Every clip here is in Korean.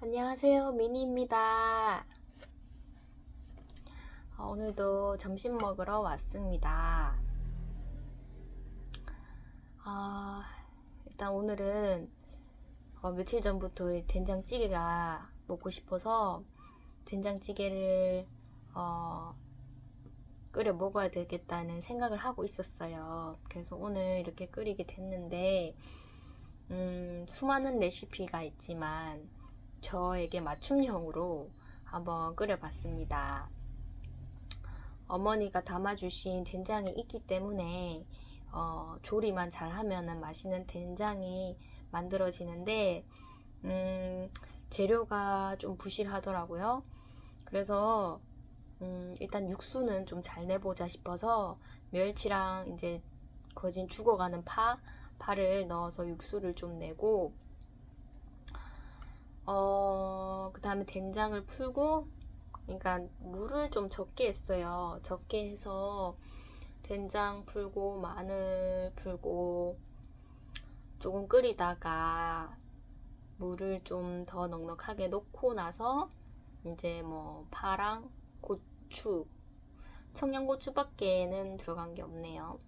안녕하세요, 미니입니다. 오늘도 점심 먹으러 왔습니다. 일단 오늘은 며칠 전부터 된장찌개가 먹고 싶어서 된장찌개를 끓여 먹어야 되겠다는 생각을 하고 있었어요. 그래서 오늘 이렇게 끓이게 됐는데 수많은 레시피가 있지만 저에게 맞춤형으로 한번 끓여봤습니다. 어머니가 담아주신 된장이 있기 때문에 조리만 잘하면 맛있는 된장이 만들어지는데 재료가 좀 부실하더라고요. 그래서 일단 육수는 좀 잘 내보자 싶어서 멸치랑 이제 거진 죽어가는 파를 넣어서 육수를 좀 내고 그 다음에 된장을 풀고, 그러니까 물을 좀 적게 했어요. 적게 해서 된장 풀고 마늘 풀고 조금 끓이다가 물을 좀 더 넉넉하게 넣고 나서 이제 뭐 파랑 고추, 청양고추밖에는 들어간 게 없네요.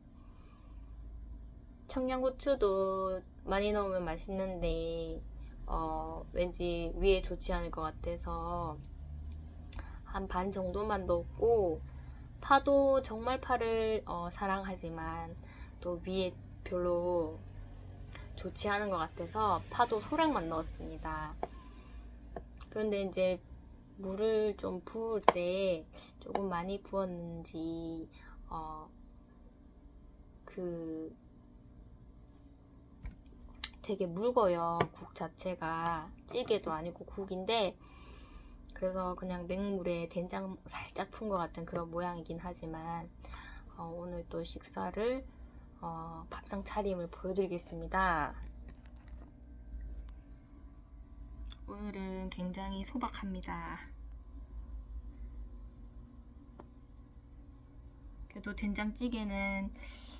청양고추도 많이 넣으면 맛있는데 왠지 위에 좋지 않을 것 같아서 한 반 정도만 넣었고, 파도 정말 파를 사랑하지만 또 위에 별로 좋지 않은 것 같아서 파도 소량만 넣었습니다. 그런데 이제 물을 좀 부을 때 조금 많이 부었는지 되게 묽어요. 국 자체가 찌개도 아니고 국인데, 그래서 그냥 맹물에 된장 살짝 푼 것 같은 그런 모양이긴 하지만 오늘 또 식사를 밥상 차림을 보여드리겠습니다. 오늘은 굉장히 소박합니다. 그래도 된장찌개는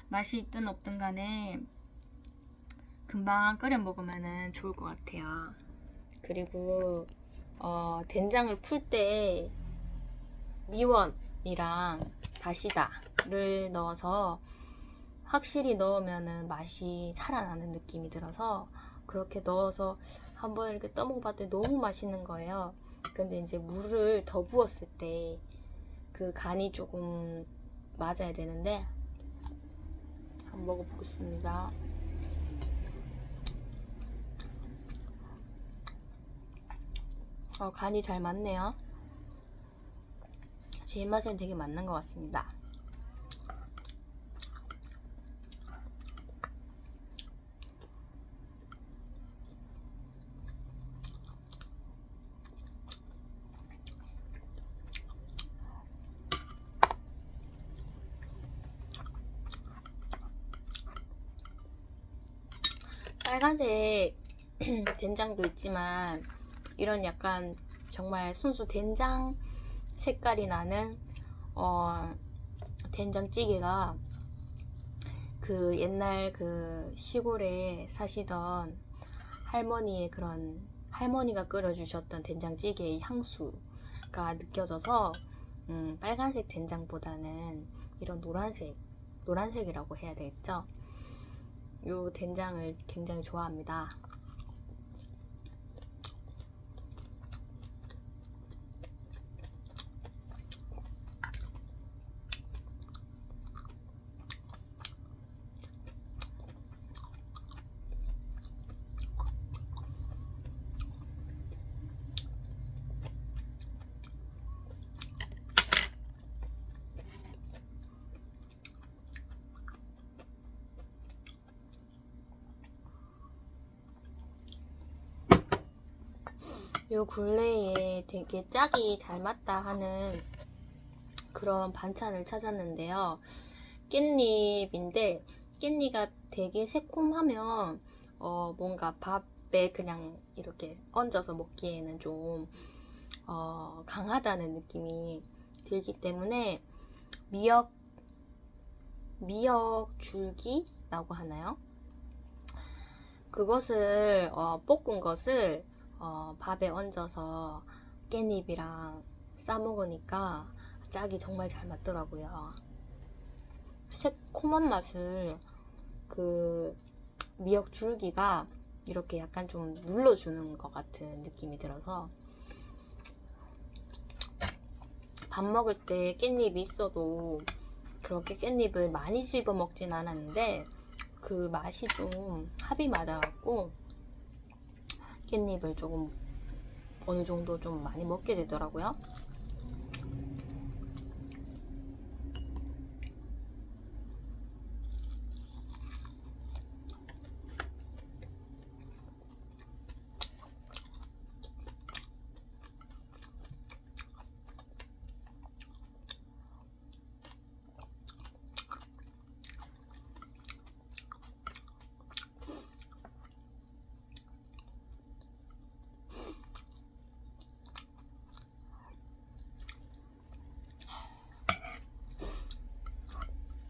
맛이 있든 없든 간에 금방 끓여 먹으면 좋을 것 같아요. 그리고 된장을 풀 때 미원이랑 다시다를 넣어서 확실히 넣으면 맛이 살아나는 느낌이 들어서 그렇게 넣어서 한번 이렇게 떠먹어봤더니 너무 맛있는 거예요. 근데 이제 물을 더 부었을 때 그 간이 조금 맞아야 되는데 한번 먹어보겠습니다. 간이 잘 맞네요. 제 입맛엔 되게 맞는 것 같습니다. 빨간색 된장도 있지만 이런 약간 정말 순수 된장 색깔이 나는 된장찌개가 그 옛날 그 시골에 사시던 할머니의 그런 할머니가 끓여주셨던 된장찌개의 향수가 느껴져서 빨간색 된장보다는 이런 노란색이라고 해야 되겠죠? 요 된장을 굉장히 좋아합니다. 요 근래에 되게 짝이 잘 맞다 하는 그런 반찬을 찾았는데요. 깻잎인데 깻잎가 되게 새콤하면 뭔가 밥에 그냥 이렇게 얹어서 먹기에는 좀 강하다는 느낌이 들기 때문에 미역 줄기라고 하나요? 그것을 볶은 것을 밥에 얹어서 깻잎이랑 싸 먹으니까 짝이 정말 잘 맞더라고요. 새콤한 맛을 그 미역 줄기가 이렇게 약간 좀 눌러주는 것 같은 느낌이 들어서 밥 먹을 때 깻잎이 있어도 그렇게 깻잎을 많이 씹어 먹진 않았는데 그 맛이 좀 합이 맞아갖고 깻잎을 조금 어느 정도 좀 많이 먹게 되더라고요.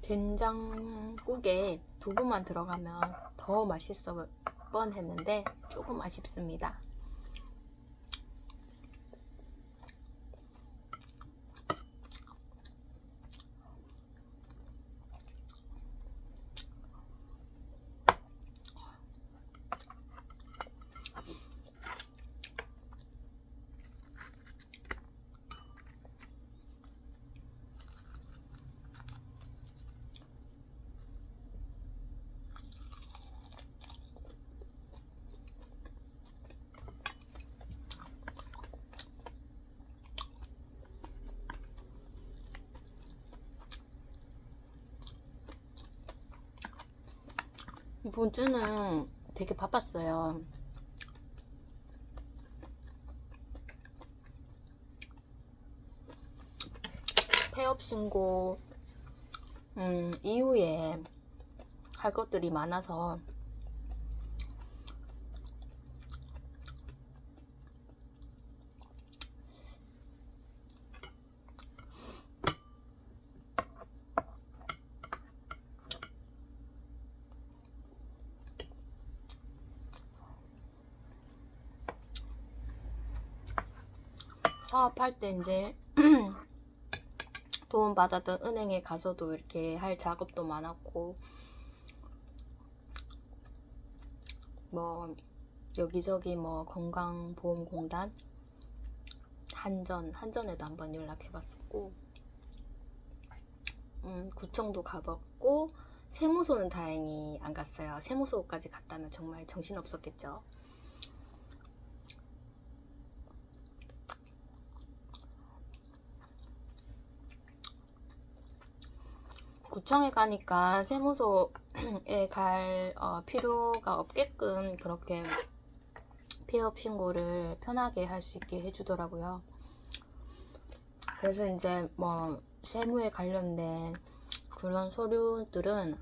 된장국에 두부만 들어가면 더 맛있어 뻔했는데 조금 아쉽습니다. 이번 주는 되게 바빴어요. 폐업 신고 이후에 할 것들이 많아서 사업할 때 이제 도움받았던 은행에 가서도 이렇게 할 작업도 많았고 뭐 여기저기 뭐 건강보험공단 한전에도 한번 연락해봤었고 구청도 가봤고 세무소는 다행히 안 갔어요. 세무소까지 갔다면 정말 정신없었겠죠. 구청에 가니까 세무소에 갈 필요가 없게끔 그렇게 폐업 신고를 편하게 할 수 있게 해주더라고요. 그래서 이제 뭐 세무에 관련된 그런 서류들은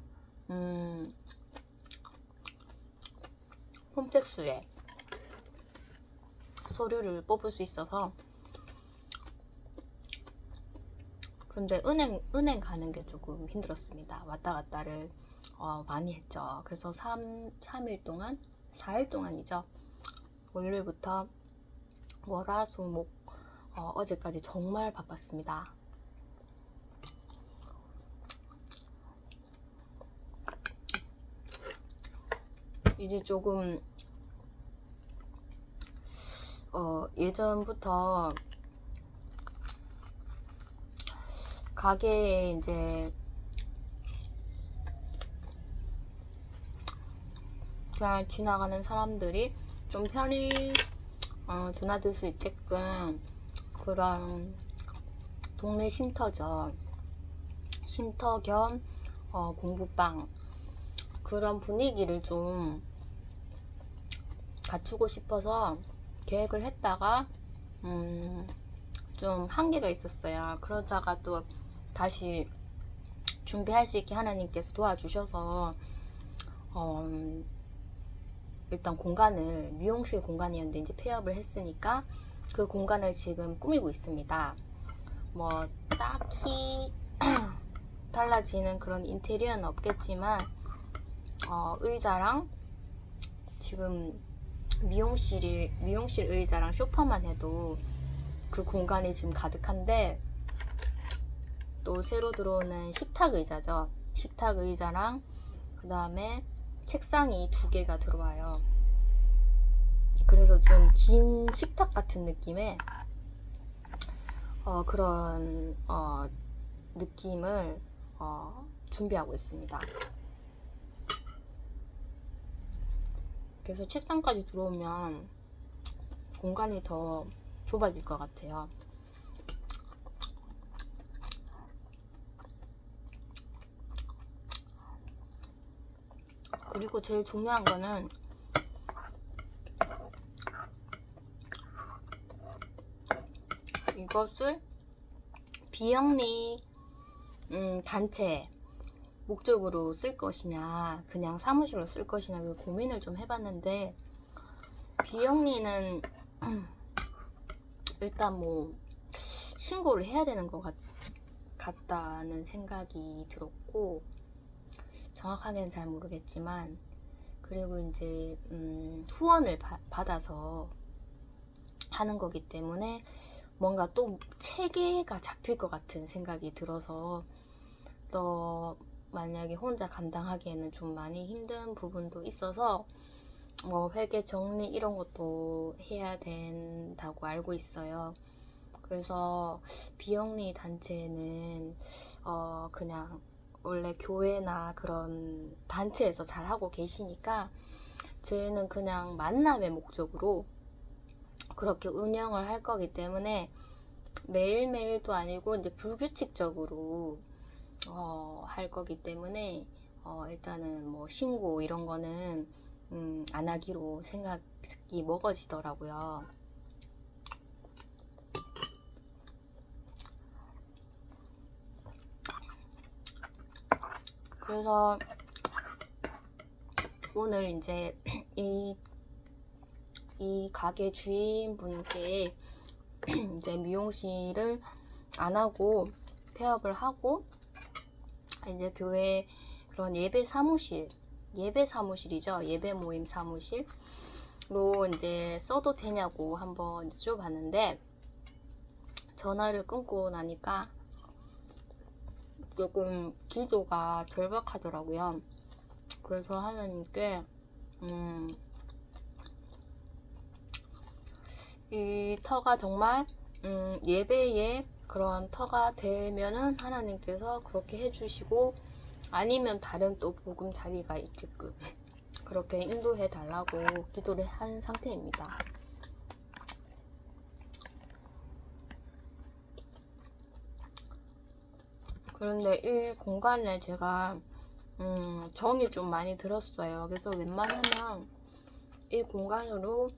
홈택스에 서류를 뽑을 수 있어서 근데 은행 가는 게 조금 힘들었습니다. 왔다 갔다를 많이 했죠. 그래서 3일 동안 4일 동안이죠. 월요일부터 월화수목 어제까지 정말 바빴습니다. 이제 조금 예전부터 가게에 이제 그냥 지나가는 사람들이 좀 편히 드나들 수 있게끔 그런 동네 쉼터죠. 쉼터 겸 공부방 그런 분위기를 좀 갖추고 싶어서 계획을 했다가 좀 한계가 있었어요. 그러다가 또 다시 준비할 수 있게 하나님께서 도와주셔서 일단 공간을 미용실 공간이었는데 이제 폐업을 했으니까 그 공간을 지금 꾸미고 있습니다. 뭐 딱히 달라지는 그런 인테리어는 없겠지만 의자랑 지금 미용실 의자랑 소파만 해도 그 공간이 지금 가득한데, 또 새로 들어오는 식탁 의자죠. 식탁 의자랑 그 다음에 책상이 2개가 들어와요. 그래서 좀 긴 식탁 같은 느낌의 그런 느낌을 준비하고 있습니다. 그래서 책상까지 들어오면 공간이 더 좁아질 것 같아요. 그리고 제일 중요한 거는 이것을 비영리 단체 목적으로 쓸 것이냐, 그냥 사무실로 쓸 것이냐, 그 고민을 좀 해봤는데, 비영리는 일단 뭐 신고를 해야 되는 것 같다는 생각이 들었고, 정확하게는 잘 모르겠지만, 그리고 이제 후원을 받아서 하는 거기 때문에 뭔가 또 체계가 잡힐 것 같은 생각이 들어서, 또 만약에 혼자 감당하기에는 좀 많이 힘든 부분도 있어서 회계 정리 이런 것도 해야 된다고 알고 있어요. 그래서 비영리 단체는 그냥 원래 교회나 그런 단체에서 잘 하고 계시니까, 저희는 그냥 만남의 목적으로 그렇게 운영을 할 거기 때문에 매일매일도 아니고 이제 불규칙적으로 할 거기 때문에 일단은 뭐 신고 이런 거는 안 하기로 생각이 먹어지더라고요. 그래서 오늘 이제 이 가게 주인분께 이제 미용실을 안 하고 폐업을 하고 이제 교회 그런 예배 사무실이죠. 예배 모임 사무실로 이제 써도 되냐고 한번 여쭤봤는데, 전화를 끊고 나니까 조금 기조가 절박하더라고요. 그래서 하나님께 이 터가 정말 예배의 그런 터가 되면은 하나님께서 그렇게 해주시고, 아니면 다른 또 복음 자리가 있게끔 그렇게 인도해 달라고 기도를 한 상태입니다. 그런데 이 공간에 제가 정이 좀 많이 들었어요. 그래서 웬만하면 이 공간으로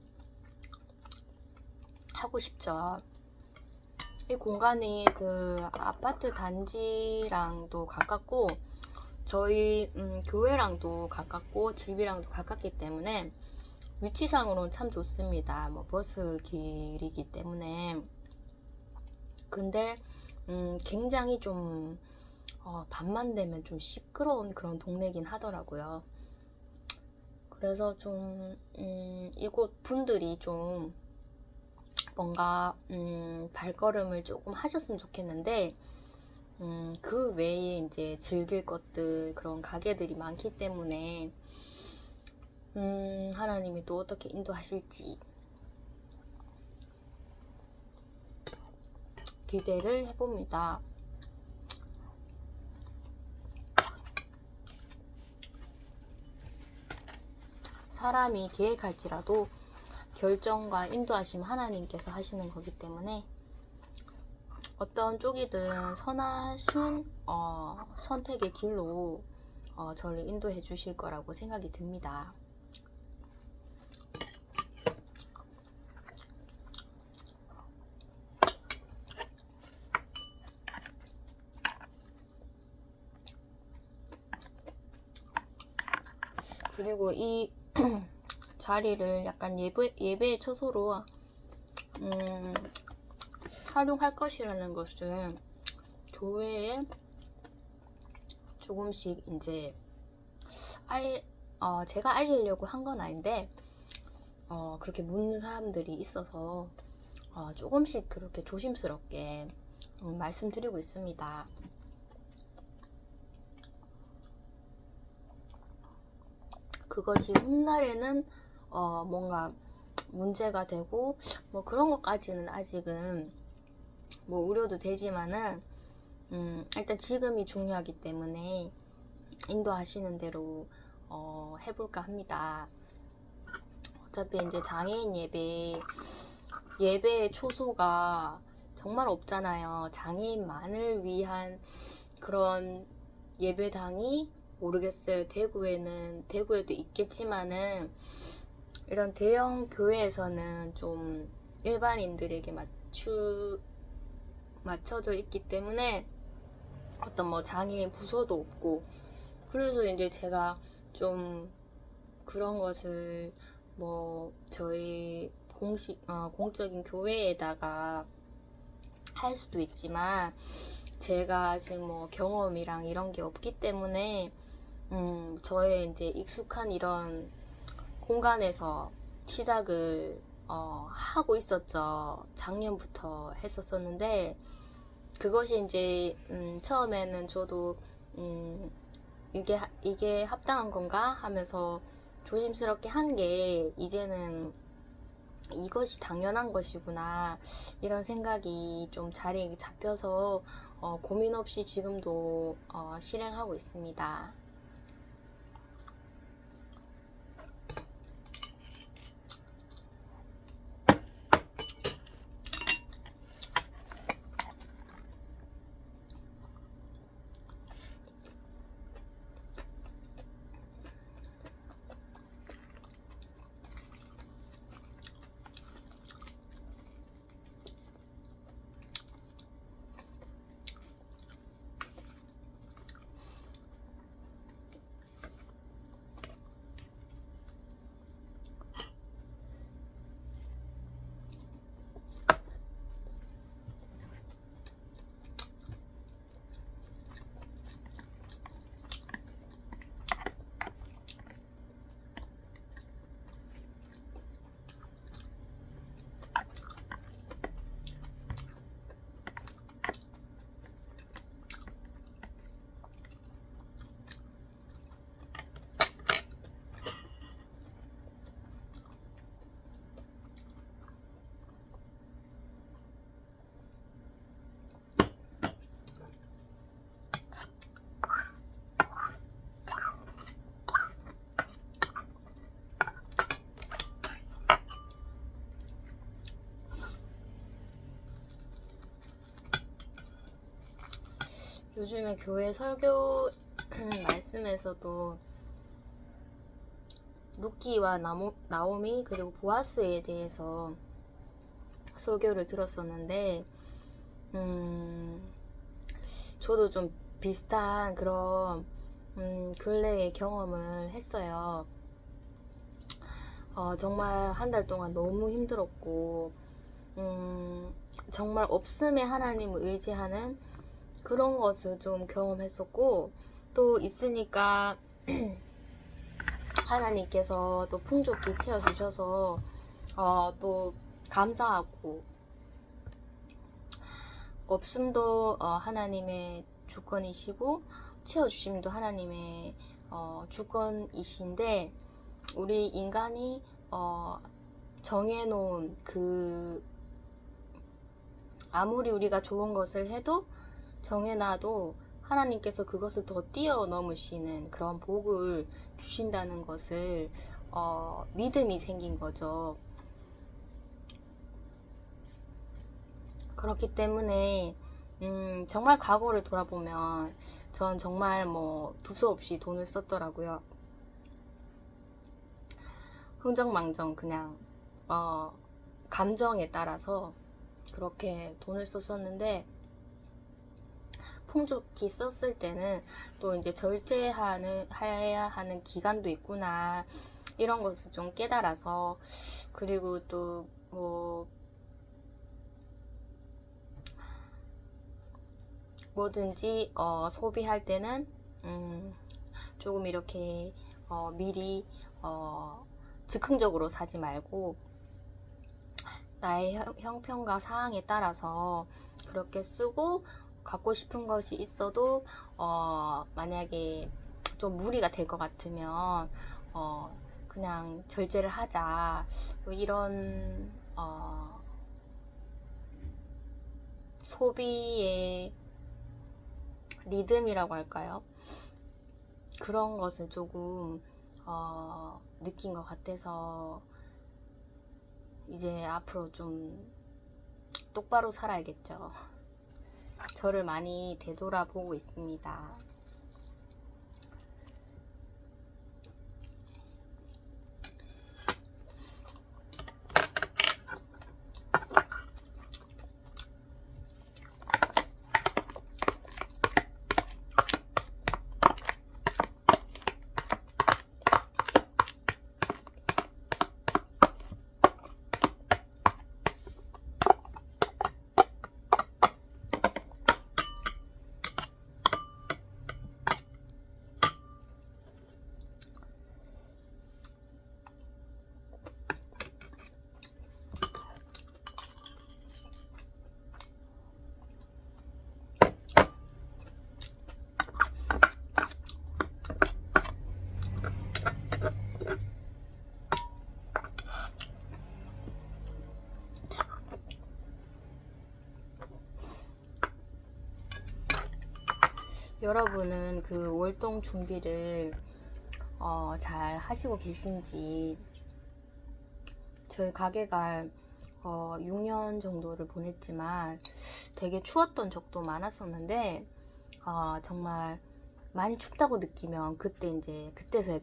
하고 싶죠. 이 공간이 그 아파트 단지랑도 가깝고, 저희 교회랑도 가깝고 집이랑도 가깝기 때문에 위치상으로는 참 좋습니다. 뭐 버스 길이기 때문에. 근데 굉장히 좀 밤만 되면 좀 시끄러운 그런 동네긴 하더라고요. 그래서 좀 이곳 분들이 좀 뭔가 발걸음을 조금 하셨으면 좋겠는데, 그 외에 이제 즐길 것들, 그런 가게들이 많기 때문에 하나님이 또 어떻게 인도하실지 기대를 해봅니다. 사람이 계획할지라도 결정과 인도하심 하나님께서 하시는 거기 때문에 어떤 쪽이든 선하신 선택의 길로 저를 인도해 주실 거라고 생각이 듭니다. 그리고 이 자리를 약간 예배의 처소로 활용할 것이라는 것은 교회에 조금씩 이제 제가 알리려고 한 건 아닌데, 그렇게 묻는 사람들이 있어서 조금씩 그렇게 조심스럽게 말씀드리고 있습니다. 그것이 훗날에는 뭔가 문제가 되고 뭐 그런 것까지는 아직은 뭐 우려도 되지만은 일단 지금이 중요하기 때문에 인도하시는 대로 해볼까 합니다. 어차피 이제 장애인 예배의 초소가 정말 없잖아요. 장애인만을 위한 그런 예배당이 모르겠어요. 대구에도 있겠지만은 이런 대형 교회에서는 좀 일반인들에게 맞춰져 있기 때문에 어떤 뭐 장애인 부서도 없고, 그래서 이제 제가 좀 그런 것을 뭐 저희 공적인 교회에다가 할 수도 있지만 제가 지금 뭐 경험이랑 이런 게 없기 때문에 저의 이제 익숙한 이런 공간에서 시작을 하고 있었죠. 작년부터 했었었는데 그것이 이제 처음에는 저도 이게 합당한 건가 하면서 조심스럽게 한 게 이제는 이것이 당연한 것이구나 이런 생각이 좀 자리에 잡혀서 고민 없이 지금도 실행하고 있습니다. 요즘에 교회 설교 말씀에서도 루키와 나오미 그리고 보아스에 대해서 설교를 들었었는데 저도 좀 비슷한 그런 근래의 경험을 했어요. 정말 한 달 동안 너무 힘들었고 정말 없음에 하나님을 의지하는 그런 것을 좀 경험했었고, 또 있으니까 하나님께서 또 풍족히 채워주셔서 또 감사하고, 없음도 하나님의 주권이시고 채워주심도 하나님의 주권이신데, 우리 인간이 정해놓은 아무리 우리가 좋은 것을 해도 정해놔도 하나님께서 그것을 더 뛰어넘으시는 그런 복을 주신다는 것을 믿음이 생긴 거죠. 그렇기 때문에 정말 과거를 돌아보면 전 정말 뭐 두서없이 돈을 썼더라고요. 흥정망정 그냥 감정에 따라서 그렇게 돈을 썼었는데, 풍족히 썼을 때는 또 이제 절제해야 하는 기간도 있구나 이런 것을 좀 깨달아서, 그리고 또 뭐 뭐든지 소비할 때는 조금 이렇게 미리 즉흥적으로 사지 말고 나의 형편과 상황에 따라서 그렇게 쓰고, 갖고 싶은 것이 있어도 만약에 좀 무리가 될 것 같으면 그냥 절제를 하자, 뭐 이런 소비의 리듬이라고 할까요? 그런 것을 조금 느낀 것 같아서 이제 앞으로 좀 똑바로 살아야겠죠. 저를 많이 되돌아보고 있습니다. 여러분은 그 월동 준비를 잘 하시고 계신지. 저희 가게가 6년 정도를 보냈지만 되게 추웠던 적도 많았었는데, 정말 많이 춥다고 느끼면 그때 이제 그때서야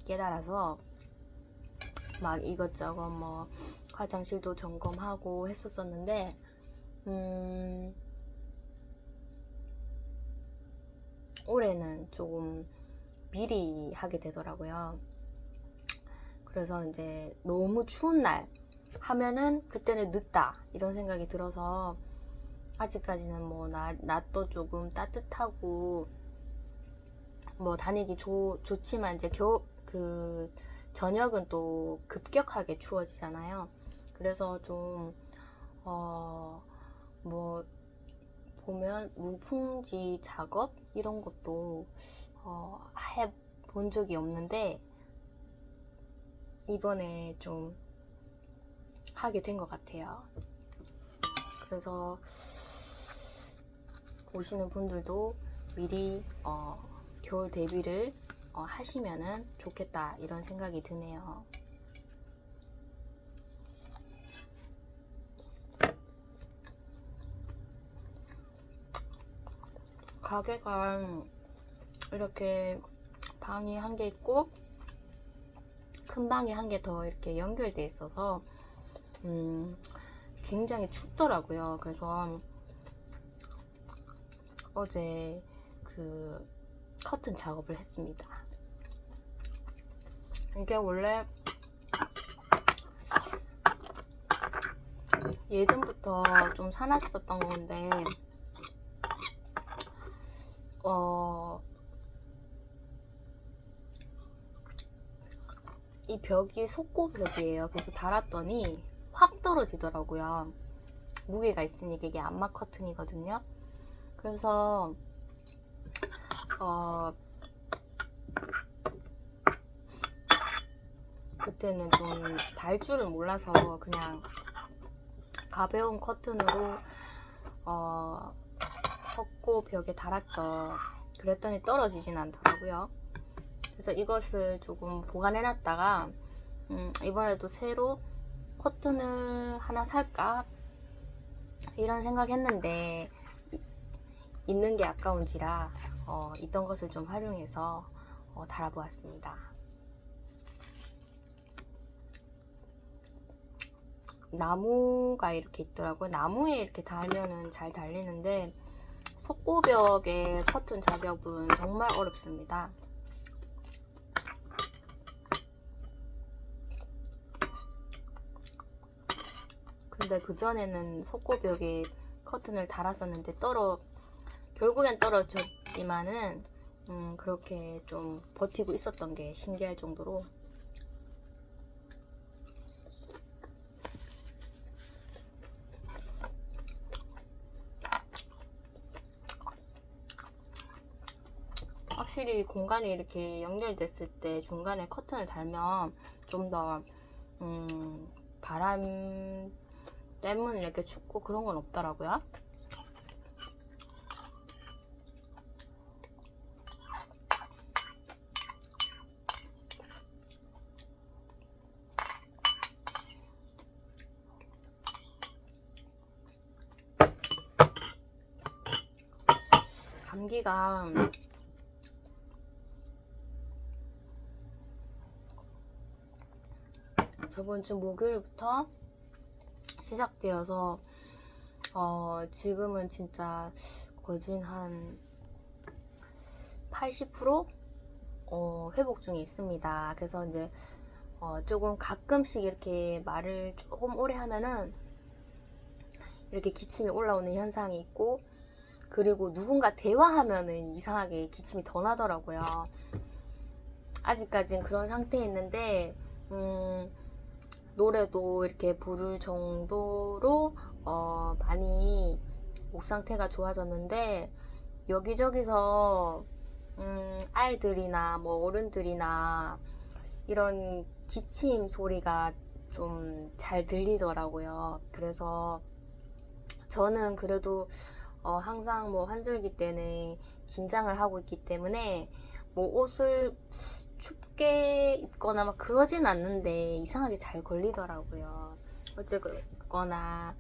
깨달아서 막 이것저것 뭐 화장실도 점검하고 했었었는데, 올해는 조금 미리 하게 되더라고요. 그래서 이제 너무 추운 날 하면은 그때는 늦다 이런 생각이 들어서, 아직까지는 뭐 낮도 조금 따뜻하고 뭐 다니기 좋지만 이제 그 저녁은 또 급격하게 추워지잖아요. 그래서 좀 뭐 보면 무풍지 작업 이런 것도 해본 적이 없는데 이번에 좀 하게 된 것 같아요. 그래서 보시는 분들도 미리 겨울 대비를 하시면은 좋겠다 이런 생각이 드네요. 가게가 이렇게 방이 한 개 있고 큰 방이 한 개 더 이렇게 연결돼 있어서 굉장히 춥더라고요. 그래서 어제 그 커튼 작업을 했습니다. 이게 원래 예전부터 좀 사놨었던 건데 이 벽이 속고벽이에요. 그래서 달았더니 확 떨어지더라고요. 무게가 있으니까. 이게 암막 커튼이거든요. 그래서 그때는 좀 달 줄을 몰라서 그냥 가벼운 커튼으로 석고벽에 달았죠. 그랬더니 떨어지진 않더라고요. 그래서 이것을 조금 보관해 놨다가 이번에도 새로 커튼을 하나 살까 이런 생각했는데 있는 게 아까운지라 있던 것을 좀 활용해서 달아보았습니다. 나무가 이렇게 있더라고요. 나무에 이렇게 달면은 잘 달리는데 석고벽의 커튼 작업은 정말 어렵습니다. 근데 그전에는 석고벽에 커튼을 달았었는데 결국엔 떨어졌지만은 그렇게 좀 버티고 있었던 게 신기할 정도로 확실히 공간이 이렇게 연결됐을 때 중간에 커튼을 달면 좀 더 바람 때문에 이렇게 춥고 그런 건 없더라고요. 감기가 저번 주 목요일부터 시작되어서 지금은 진짜 거진 한 80% 회복 중에 있습니다. 그래서 이제 조금 가끔씩 이렇게 말을 조금 오래 하면은 이렇게 기침이 올라오는 현상이 있고, 그리고 누군가 대화하면은 이상하게 기침이 더 나더라고요. 아직까진 그런 상태에 있는데 노래도 이렇게 부를 정도로 많이 목 상태가 좋아졌는데, 여기저기서 아이들이나 뭐 어른들이나 이런 기침 소리가 좀 잘 들리더라고요. 그래서 저는 그래도 항상 뭐 환절기 때는 긴장을 하고 있기 때문에 뭐 옷을 춥게 입거나 막 그러진 않는데 이상하게 잘 걸리더라고요. 어쨌거나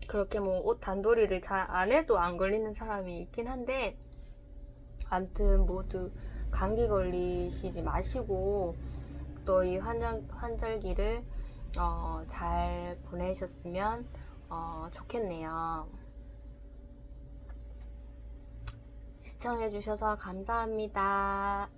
그렇게 뭐 옷 단도리를 잘 안 해도 안 걸리는 사람이 있긴 한데, 아무튼 모두 감기 걸리시지 마시고 또 이 환절기를 잘 보내셨으면 좋겠네요. 시청해주셔서 감사합니다.